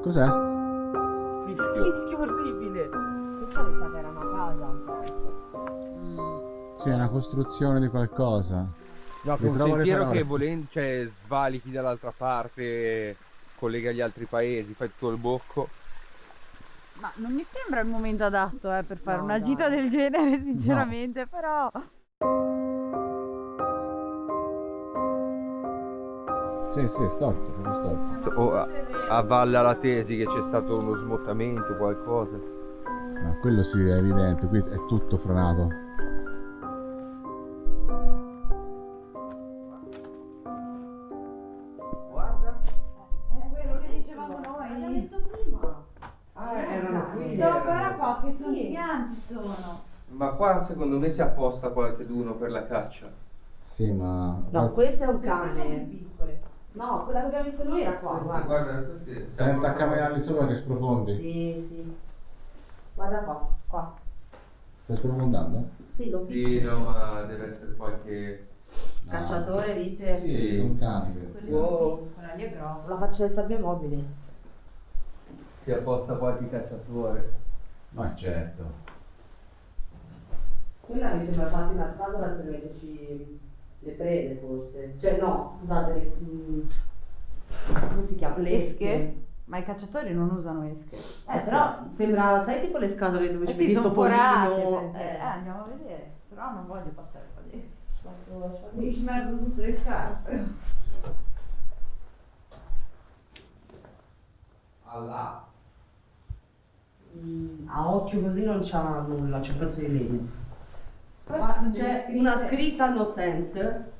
Cos'è? Fischio orribile. Questa mi sa che era una casa un po'. Sì, è una costruzione di qualcosa. No, che un Ritrovo le sentiero parole. che cioè, svalichi dall'altra parte, collega gli altri paesi, fai tutto il bocco. Ma non mi sembra il momento adatto per fare No, una dai. gita del genere, sinceramente, però... Sì, sì, è storto, proprio storto. O avvalla la tesi che c'è stato uno smottamento, qualcosa. Ma quello sì, è evidente, qui è tutto franato. Guarda. È quello che dicevamo noi. L'ho detto prima. Erano qui. Dopo era qua, che sono giganti sono. Ma qua secondo me si apposta qualcheduno per la caccia. Sì, ma... No, questo è un Sono cane. piccole. No, quella che abbiamo visto noi era qua, guarda. Guarda, questi Tenta a camminarli sopra che sprofondi. Sì, sì. Guarda qua, qua. Stai sprofondando? Sì, l'ho Sì, visto. no, ma deve essere qualche... No. Cacciatore, dite? Sì, sono cani questi. Wow. Quella lì è grossa. La faccia del sabbiamobile. Si apposta qualche cacciatore. Ma certo. Quella mi sembra fatta una scatola per metterci le prede, forse. Cioè, no, scusate, come si chiama? Esche? Ma i cacciatori non usano esche. Però sembra, sai, tipo le scatole dove ci sì, vedi il sono topolino. forate. Andiamo a vedere. Però non voglio passare qua dentro. Posso Mi smergo tutte le scarpe. Allah. A occhio così non c'ha nulla, c'è un pezzo di legno. Ma C'è una scritta no sense,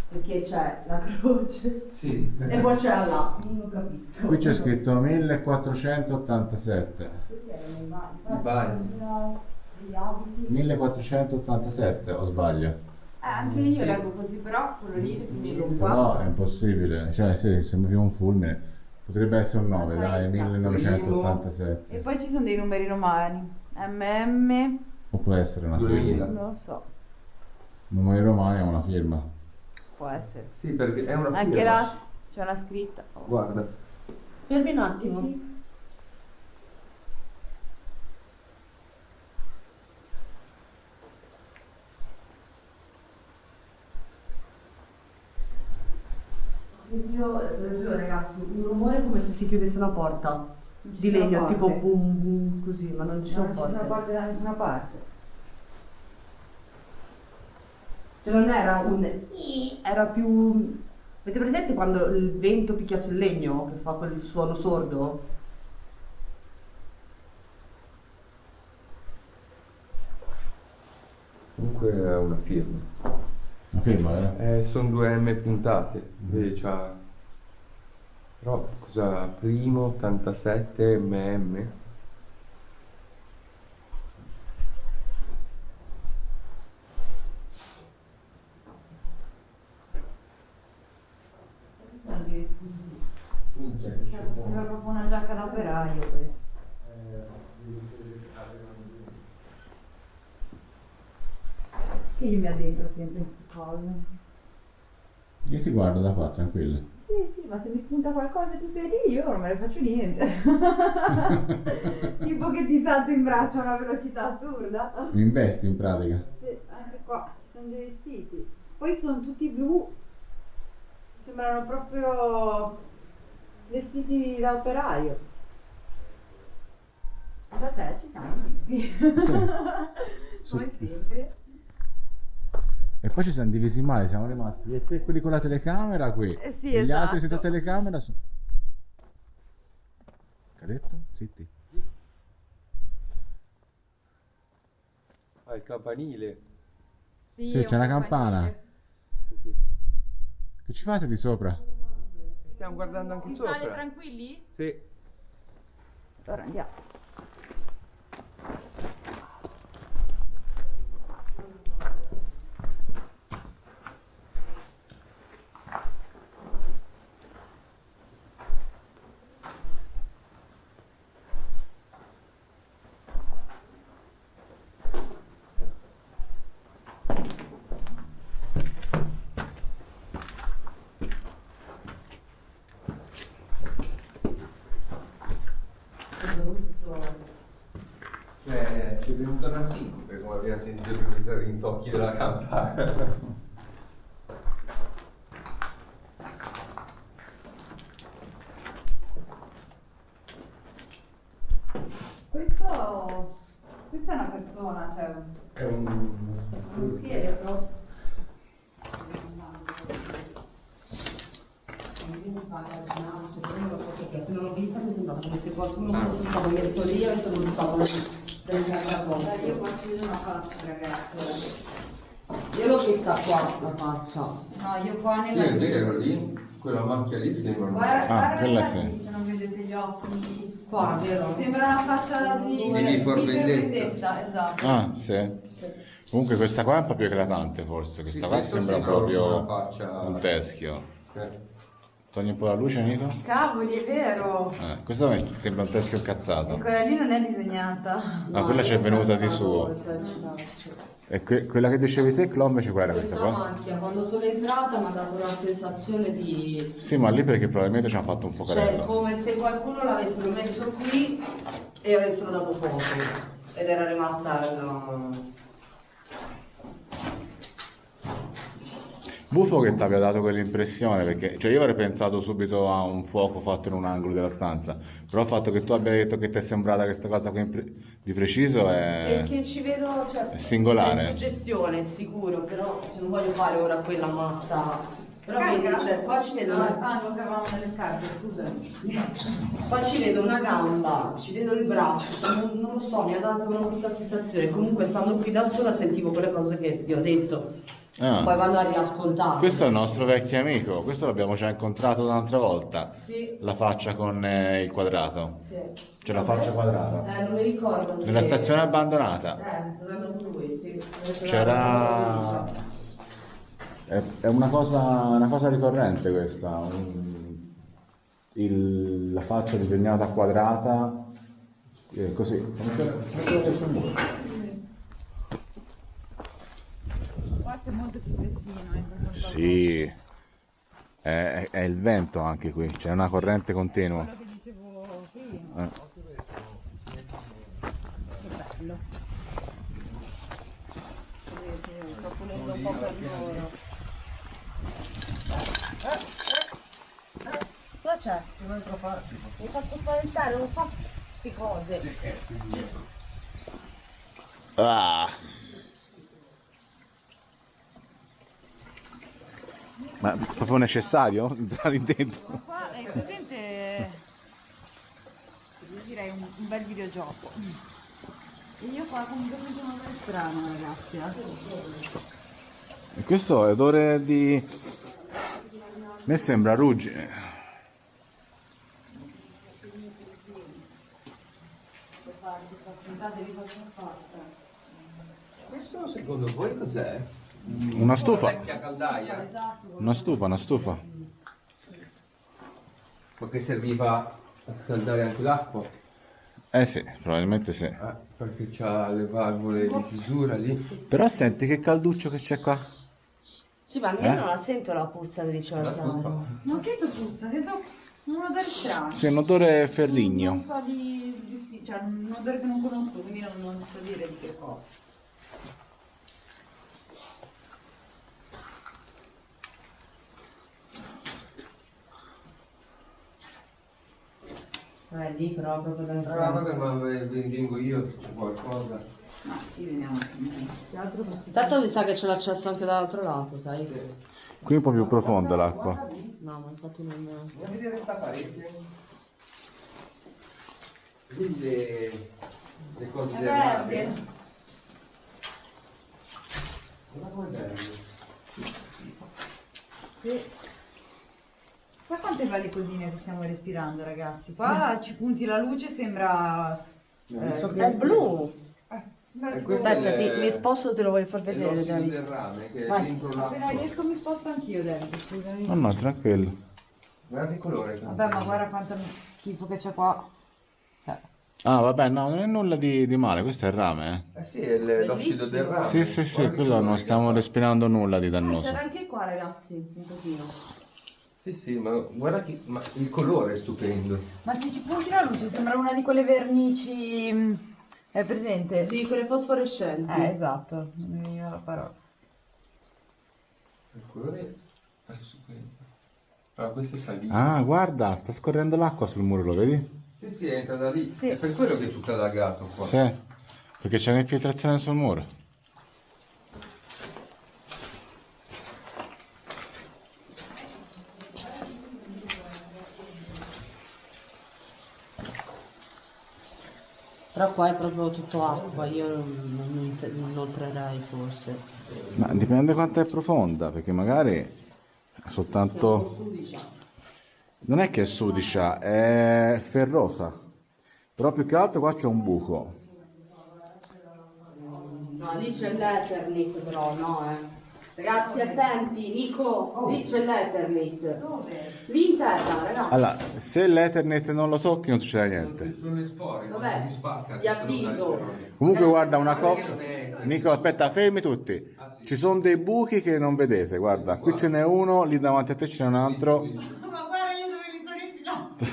perché c'è la croce Sì. e poi c'è la là, non capisco. Qui c'è scritto 1487. I bagni. 1487, o sbaglio? Anche io leggo così, però quello lì definirlo qua. No, è impossibile. Cioè, sì, sembra più un fulmine. Potrebbe essere un 9, dai, 1987. E poi ci sono dei numeri romani. MM, O può essere una 2000. firma. non lo so, Numeri romani è una firma. può essere. Sì, perché è una Anche firma. là c'è una scritta. Guarda. Fermi un attimo. Io giuro ragazzi, un rumore come se si chiudesse una porta di sono legno, porte. tipo boom boom così, ma non ci sono Non ci porte. sono porte da nessuna parte. Cioè non era un era più. Avete presente quando il vento picchia sul legno che fa quel suono sordo? Comunque è una firma. Una firma, vero? Sono 2 M puntate. Vedi, c'ha... Però cosa? Primo 87 mm. Era proprio una giacca da operaio questa. Che io mi addentro sempre in queste cose. Io ti guardo da qua, tranquilla. Sì, sì, ma se mi spunta qualcosa e tu sei lì, io non me ne faccio niente. Tipo che ti salto in braccio a una velocità assurda. Mi investi in pratica. Sì, anche qua ci sono dei vestiti. Poi sono tutti blu. Sembrano proprio vestiti da operaio. Da te ci siamo divisi. Come sempre. E poi ci siamo divisi male, siamo rimasti io e te, quelli con la telecamera qui. Sì, e gli altri senza esatto. telecamera sono... Che ha detto? Zitti. Ah, il campanile. Sì, c'è una campana. Sì, sì. Che ci fate di sopra? Stiamo guardando anche Si sopra. sale tranquilli? Sì. Allora andiamo. venuta una sincope, come abbiamo sentito prima i rintocchi della campana. Questa è una persona, cioè È un... uno scheletro. Non l'ho vista, mi sembrava come se qualcuno fosse stato messo lì e avesse buttato dell'altra cosa. Io qua ci vedo una faccia, ragazzi. Io l'ho vista qua, la faccia. No, io qua Sì, nella... è vero, lì, quella macchia lì sembra... Guarda quella ragazzi, sì. se non vedete gli occhi. Qua, vero? Sembra una faccia di Di For di Vendetta. esatto. Ah, sì. Comunque questa qua è un po' più eclatante forse, questa qua questa sembra sembra proprio una faccia- un teschio. Eh. Togli un po' la luce, Nico? Cavoli, è vero. Questo sembra un teschio incazzato. Quella lì non è disegnata. Ah, quella ci è venuta di suo. E quella che dicevi te, Clo, invece qual era questa Questa qua? macchia, quando sono entrata mi ha dato una sensazione di... Sì, ma lì perché probabilmente ci hanno fatto un Cioè, fuocherello. come se qualcuno l'avessero messo qui e avessero dato fuoco. Ed era rimasta... no. Buffo che ti abbia dato quell'impressione, perché cioè io avrei pensato subito a un fuoco fatto in un angolo della stanza, però il fatto che tu abbia detto che ti è sembrata questa cosa qui di preciso è... Perché ci vedo... Cioè, È singolare. È suggestione, sicuro, però cioè, non voglio fare ora quella matta. Però Raga, vedi, cioè, qua ci vedo una... non cavavamo nelle scarpe, scusa. Qua ci vedo una gamba, ci vedo il braccio, cioè, non lo so, mi ha dato una brutta sensazione. Comunque stando qui da sola sentivo quelle cose che vi ho detto. Ah. Poi vado a riascoltare. Questo è il nostro vecchio amico, questo l'abbiamo già incontrato un'altra volta. Sì. La faccia con il quadrato. Sì. C'è la faccia quadrata. Non mi ricordo. Nella stazione abbandonata. Dove è andato lui, sì. C'era... È una cosa ricorrente questa. La faccia disegnata quadrata. Così. Mettere sul muro. Qua è molto più freschino. Sì. È il vento anche qui, c'è una corrente continua. Quello che dicevo prima. Che bello. Vedete, sto pulendo un po' per loro. Cosa c'è? Mi hai fatto spaventare, non fa queste cose. Ah. Ma proprio necessario entrare in dentro? Ma qua è presente, io direi un bel videogioco. E io qua comunque sento un odore strano, ragazzi. E questo è odore di... A me sembra ruggine. Questo secondo voi cos'è? Una stufa. Vecchia caldaia. Una stufa. Ma che serviva a scaldare anche l'acqua? Eh sì, probabilmente sì. Perché c'ha le valvole di chiusura lì. Però senti che calduccio che c'è qua. Sì, ma io non la sento la puzza che diceva La Gianni. stufa. Non sento puzza, sento un odore strano. Sì, un odore Non ferrigno. so cioè un odore che non conosco, quindi non so dire di che cosa. Lì però proprio dentro. Vabbè, ma vengo io su qualcosa. No, qui veniamo. Che altro questo? Tanto mi sa che c'è l'accesso anche dall'altro lato, sai? Qui è un po' più profonda l'acqua. No, ma infatti non... Vuoi vedere sta parete? Lì le cose È del verde. mare. Guarda come è verde. Sì. Qua quante belle cosine che stiamo respirando, ragazzi. Qua ci punti la luce, sembra... È il blu! E questo Aspetta, è mi sposto, te lo voglio far è vedere, l'ossido Dani. del rame che è Vai. dentro Appena l'acqua. riesco mi sposto anch'io, David, scusami. No, tranquillo. Guarda il colore. che Vabbè, ma guarda quanto schifo che c'è qua. Ah, vabbè, no, non è nulla di male, questo è il rame, Eh sì, è l'ossido del rame. Sì, sì, sì, Guarda che quello non colore stiamo che fa. respirando nulla di dannoso. C'era anche qua, ragazzi, un pochino. Sì, sì, ma guarda che... Ma il colore è stupendo. Ma se ci punti la luce sembra una di quelle vernici È presente? Sì, quelle fosforescenti. Esatto, non mi veniva la parola. Il colore è stupendo. Allora, questo è salito. Ah, guarda, sta scorrendo l'acqua sul muro, lo vedi? Sì, sì, entra da lì. Sì. È per quello che è tutto allagato qua. Sì, perché c'è un'infiltrazione sul muro. Però qua è proprio tutto acqua, io non entrerei forse. Ma dipende quanto è profonda, perché magari è soltanto... Non è che è sudicia, è ferrosa. Però più che altro qua c'è un buco. No, lì c'è l'Eternit però, no. Ragazzi attenti, Nico, lì c'è l'Eternit. Dove? Lì in terra, ragazzi. Allora, se l'Ethernet non lo tocchi non succede niente. Sono le spore, Vabbè, quando si spacca. vi avviso. Comunque guarda una Guarda che cosa... non è- Nico, aspetta, fermi tutti. Ci sono dei buchi che non vedete, guarda. Qui ce n'è uno, lì davanti a te ce n'è un altro. Ma guarda io dove mi sono infilato.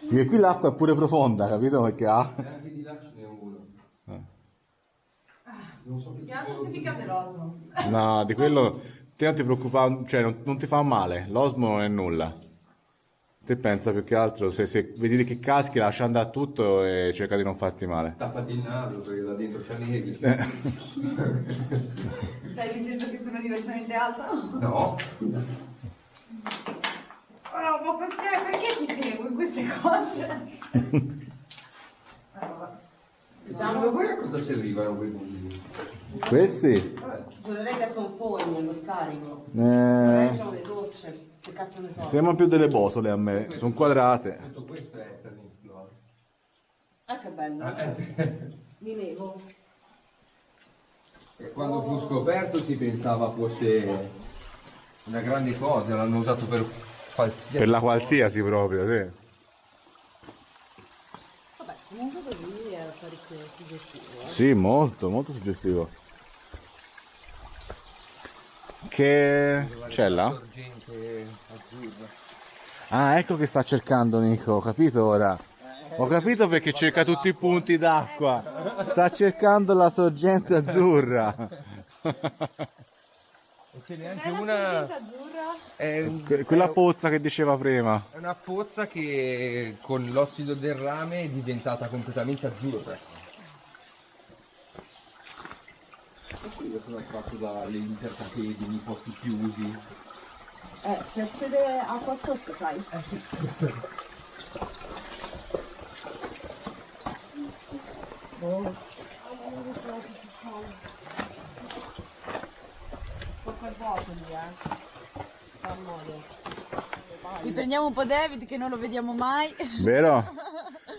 Perché qui l'acqua è pure profonda, capito? Perché ha... E anche di là ce n'è uno. Non so che Mi hanno semplicato l'osmo. No, di quello te non ti preoccupare, cioè non ti fa male, l'osmo non è nulla. Te pensa più che altro, se vedi che caschi lascia andare tutto e cerca di non farti male. tappati il naso perché da dentro c'è nevi. Stai dicendo che sono diversamente alta? No, Oh, ma perché ti seguo in queste cose? secondo voi a cosa servivano quei punti? Questi? Giurerei che sono foglie lo scarico. Eh, Magari c'hanno le docce, che cazzo ne so. sembrano più delle botole a me, sono quadrate. Tutto questo è Eternit, no? Ah che bello. Mi levo. E quando fu scoperto si pensava fosse una grande cosa, l'hanno usato per qualsiasi Per la cosa. qualsiasi proprio, sì. Vabbè, comunque così è parecchio suggestivo. Sì, molto, molto suggestivo. Che c'è là? Sorgente azzurra. Ah, ecco che sta cercando Nico, ho capito ora. Ho capito perché cerca tutti i punti d'acqua. Sta cercando la sorgente azzurra. E ce n'è anche una. azzurra? Quella pozza che diceva prima. È una pozza che con l'ossido del rame è diventata completamente azzurra. E qui io sono attratto dalle intercatedini, i posti chiusi. Si accede acqua sotto, sai? Riprendiamo un po' David che non lo vediamo mai. Vero?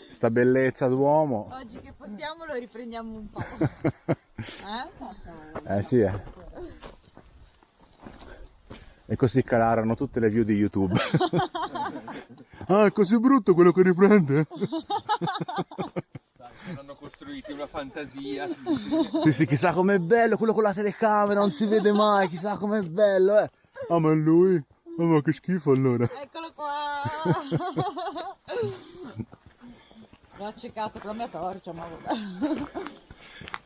Sta bellezza d'uomo. Oggi che possiamo lo riprendiamo un po'. Sì. E così calarono tutte le view di YouTube. Ah, è così brutto quello che riprende? Hanno costruito una fantasia. Sì, sì, chissà com'è bello quello con la telecamera, non si vede mai, chissà com'è bello, eh. Ah, ma è lui? Oh, ma che schifo allora. Eccolo qua. L'ho accecato con la mia torcia, ma vabbè.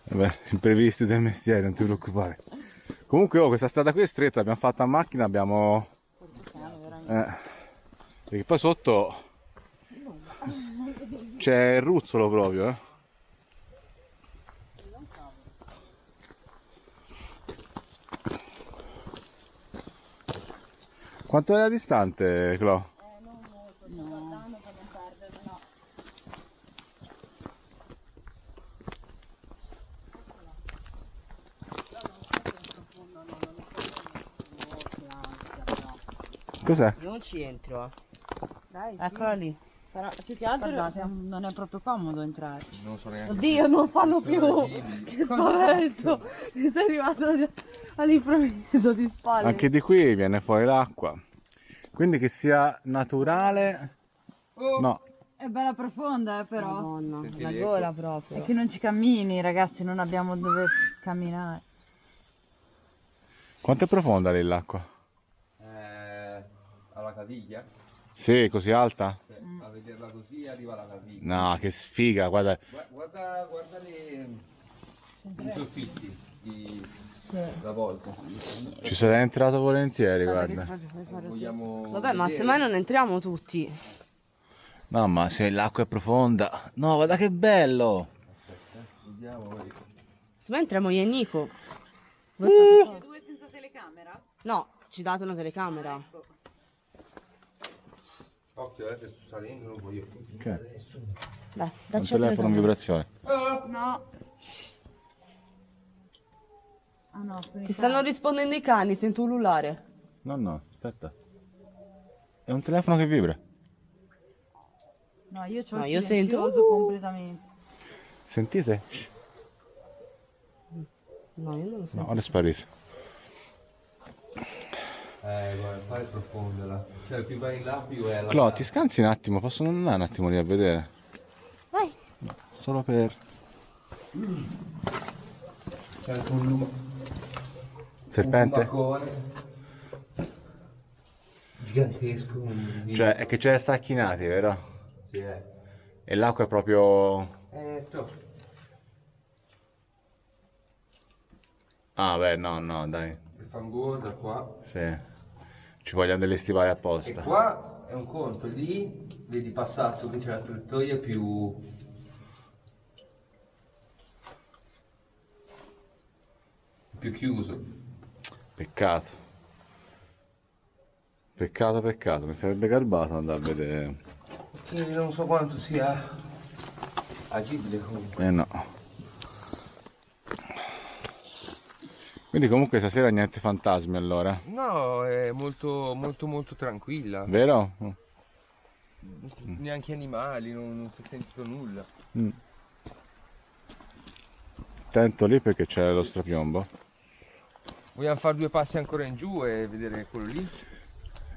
Vabbè, imprevisti del mestiere, non ti preoccupare. Comunque, oh, questa strada qui è stretta, l'abbiamo fatta a macchina, abbiamo... perché poi sotto c'è il ruzzolo proprio, eh. Quanto era distante, Clo? Cos'è? Non ci entro. Dai, sì. Eccola lì. Però più che altro non è proprio comodo entrarci. Non so neanche. Oddio, non fanno più! Che spavento! Mi sei arrivato all'improvviso di spalle. Anche di qui viene fuori l'acqua. Quindi che sia naturale... No, È bella profonda, però. Madonna, Senti la l'eco? gola proprio. È che non ci cammini, ragazzi, non abbiamo dove camminare. quanto è profonda lì l'acqua? Alla caviglia? Sì, così alta? A vederla così arriva la carriera. No, che sfiga, guarda. Guarda i soffitti la volta. Ci sarei entrato volentieri, guarda. Vogliamo Vabbè, ma vedere? semmai non entriamo tutti. No, ma se l'acqua è profonda. No, guarda che bello. Vediamo poi. Semmai entriamo io e Nico. Due senza telecamera? No, ci date una telecamera. Occhio, che sto salendo, non voglio più Ok. nessuno. Dai, Un dacci la telefono in telecamera. vibrazione. No. Ah no, Ti stanno rispondendo i cani, sento ululare. No, no, aspetta. È un telefono che vibra. No, io c'ho No, il io sento, silenzioso completamente. Sentite? No, io non lo No, sento. ora è sparito. Guarda, fare profonda là. Cioè, più vai in là, più è la. Clo, ti scansi un attimo? Posso andare un attimo lì a vedere? Vai. Solo per... C'è anche un Serpente? lumacone gigantesco. Cioè, è che c'è le stacchinate, vero? Sì, è. E l'acqua è proprio... Top. Ah, beh, no, no, dai. È fangosa qua. Sì. Ci vogliono delle stivali E apposta. qua è un conto, lì vedi passato che c'è la strettoia più chiuso. Peccato. Peccato. Mi sarebbe garbato andare a vedere. Quindi non so quanto sia agibile comunque. Eh no. Quindi comunque stasera niente fantasmi allora. No, è molto tranquilla. Vero? Neanche animali, non si è sentito nulla. Attento lì perché c'è lo strapiombo. Vogliamo fare 2 passi ancora in giù e vedere quello lì?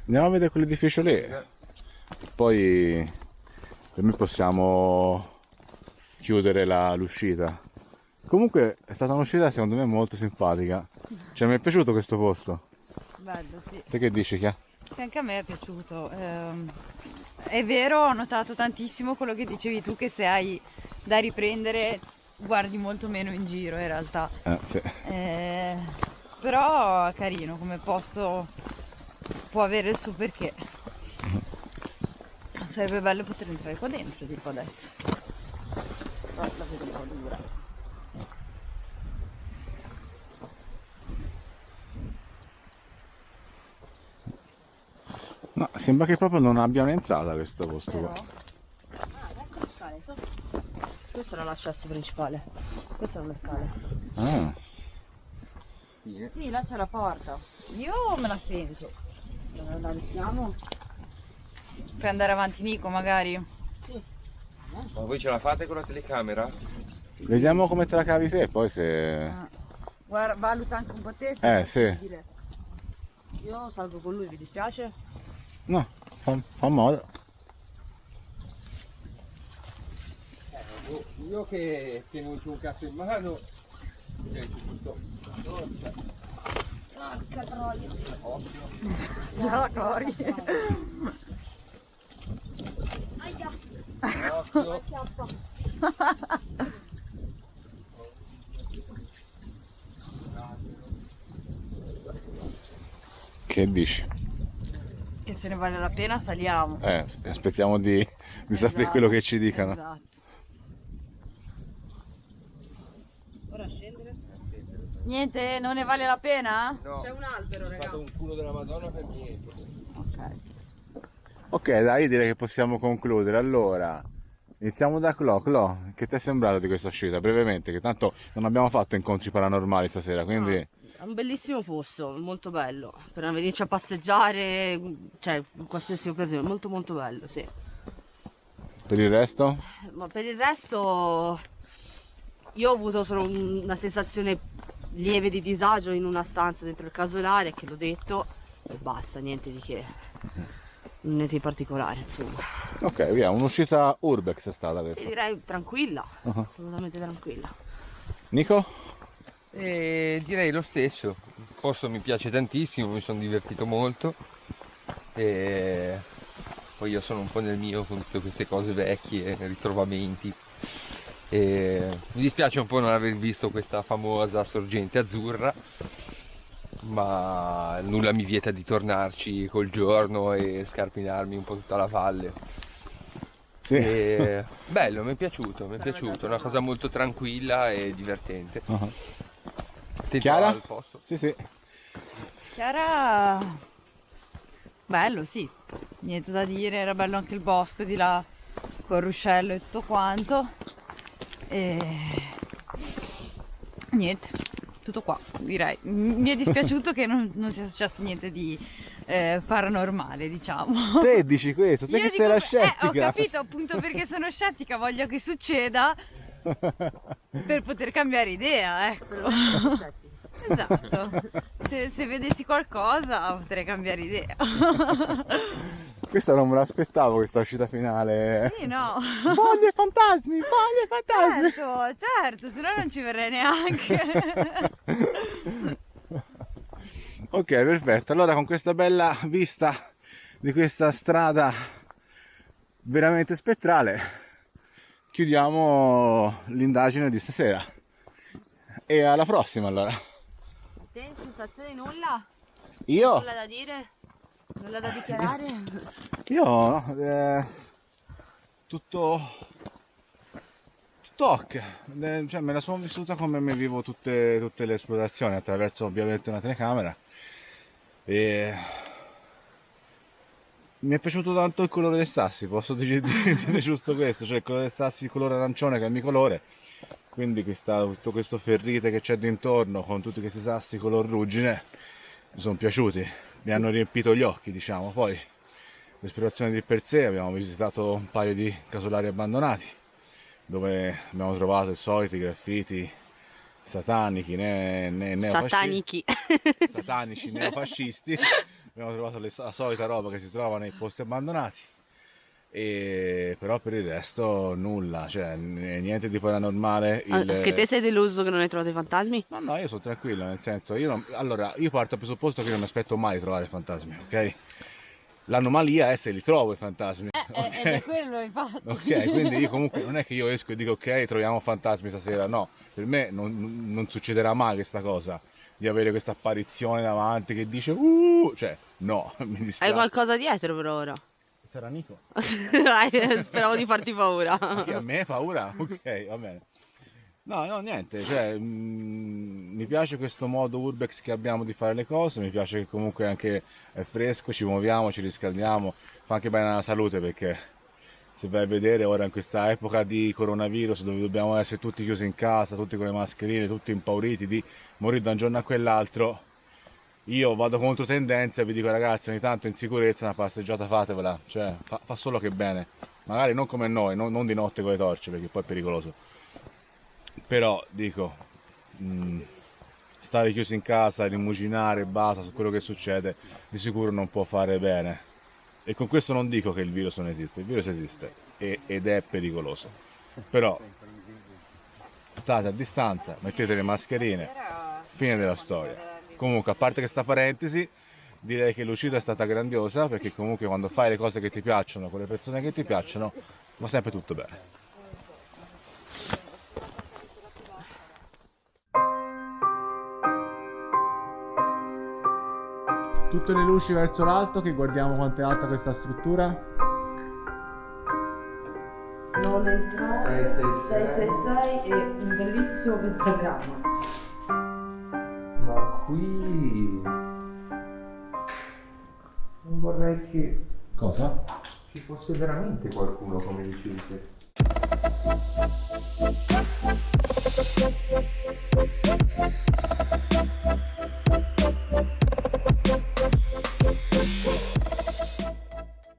Andiamo a vedere quell'edificio lì. Poi per me possiamo chiudere l'uscita. Comunque è stata un'uscita secondo me molto simpatica. Cioè mi è piaciuto questo posto. Bello, sì. Te che dici, Chia? Che anche a me è piaciuto. È vero, ho notato tantissimo quello che dicevi tu, che se hai da riprendere guardi molto meno in giro in realtà. Sì. Però carino come posto, può avere il suo perché. Sarebbe bello poter entrare qua dentro, tipo adesso. Però la vedo un po' dura. No, sembra che proprio non abbia un'entrata questo posto qua. Ah, ecco le scale. Questo era l'accesso principale. Queste sono le scale. Ah, Sì, là c'è la porta. Io me la sento. Dove la stiamo? Puoi andare avanti Nico magari? Ma voi ce la fate con la telecamera? vediamo come te la cavi te, poi se... Guarda, valuta anche un po' te se sì. puoi dire. Io salgo con lui, vi dispiace? No, fa modo. Io che tengo un caffè in mano, tutto. Già la cori. Che dici? Che se ne vale la pena saliamo. Aspettiamo di sapere quello che ci dicano. Esatto. Ora scendere? Niente, non ne vale la pena? No, C'è un albero, ho fatto un culo della Madonna per niente. Ok. Ok, dai, io direi che possiamo concludere. Allora, iniziamo da Clo. Che ti è sembrato di questa uscita? Brevemente, che tanto non abbiamo fatto incontri paranormali stasera, quindi... È un bellissimo posto, molto bello. Per venirci a passeggiare, cioè in qualsiasi occasione, molto molto bello, sì. Per il resto? Ma per il resto io ho avuto solo una sensazione lieve di disagio in una stanza dentro il casolare, che l'ho detto, e basta, niente di che. Niente di particolare, insomma. Ok, via, un'uscita urbex è stata E questa. direi tranquilla, Uh-huh. assolutamente tranquilla. Nico? E direi lo stesso, il posto mi piace tantissimo, mi sono divertito molto e poi io sono un po' nel mio con tutte queste cose vecchie, ritrovamenti. E mi dispiace un po' non aver visto questa famosa sorgente azzurra, ma nulla mi vieta di tornarci col giorno e scarpinarmi un po' tutta la valle. Sì. E bello, mi è piaciuto, una cosa molto tranquilla e divertente. Uh-huh. Attento Chiara? al fosso. Sì, sì. Chiara, bello, sì, niente da dire, era bello anche il bosco di là, col ruscello e tutto quanto. E niente, tutto qua, direi. Mi è dispiaciuto che non sia successo niente di paranormale, diciamo. Te dici questo, te Io che dico, sei la scettica. ho capito, appunto perché sono scettica, voglio che succeda per poter cambiare idea, ecco. Esatto, se vedessi qualcosa potrei cambiare idea. Questa non me l'aspettavo, questa uscita finale. Sì, no. Voglio i fantasmi, voglio i fantasmi. Certo, se no non ci verrei neanche. Ok, perfetto. Allora con questa bella vista di questa strada veramente spettrale chiudiamo l'indagine di stasera. E alla prossima allora. Te, sensazione nulla? Io? Nulla da dire? Nulla da dichiarare? Io tutto ok, cioè me la sono vissuta come mi vivo tutte le esplorazioni, attraverso ovviamente una telecamera, e mi è piaciuto tanto il colore dei sassi, posso dire giusto questo, cioè il colore dei sassi, il colore arancione che è il mio colore, quindi tutto questo ferrite che c'è d'intorno con tutti questi sassi color ruggine mi sono piaciuti, mi hanno riempito gli occhi, diciamo. Poi l'esplorazione di per sé, abbiamo visitato un paio di casolari abbandonati dove abbiamo trovato i soliti graffiti satanici, satanici neofascisti. Abbiamo trovato la solita roba che si trova nei posti abbandonati, però per il resto nulla, cioè niente di paranormale. Che te sei deluso che non hai trovato i fantasmi? No, io sono tranquillo, nel senso, io parto dal presupposto che io non mi aspetto mai di trovare fantasmi, ok? L'anomalia è se li trovo i fantasmi. Okay? Ed è quello, infatti. Ok, quindi io comunque non è che io esco e dico ok, troviamo fantasmi stasera, no, per me non succederà mai questa cosa, di avere questa apparizione davanti che dice cioè, no, mi dispiace. Hai qualcosa dietro per ora? Sarà Nico? Speravo di farti paura. Che a me paura? Ok, va bene. No, niente, cioè, mi piace questo modo urbex che abbiamo di fare le cose, mi piace che comunque anche è fresco, ci muoviamo, ci riscaldiamo, fa anche bene alla salute, perché se vai a vedere ora in questa epoca di coronavirus dove dobbiamo essere tutti chiusi in casa, tutti con le mascherine, tutti impauriti di morire da un giorno a quell'altro, io vado contro tendenza e vi dico ragazzi, ogni tanto in sicurezza una passeggiata fatevela, cioè fa solo che bene, magari non come noi, non di notte con le torce perché poi è pericoloso. Però dico, stare chiusi in casa, rimuginare e basta su quello che succede, di sicuro non può fare bene. E con questo non dico che il virus non esiste, il virus esiste ed è pericoloso. Però state a distanza, mettete le mascherine, fine della storia. Comunque, a parte questa parentesi, direi che l'uscita è stata grandiosa, perché comunque quando fai le cose che ti piacciono, con le persone che ti piacciono, va sempre tutto bene. Tutte le luci verso l'alto, che guardiamo quanto è alta questa struttura. Non entrare, 666 e un bellissimo pentagramma. Ma qui non vorrei che Cosa? ci fosse veramente qualcuno come dicevi te.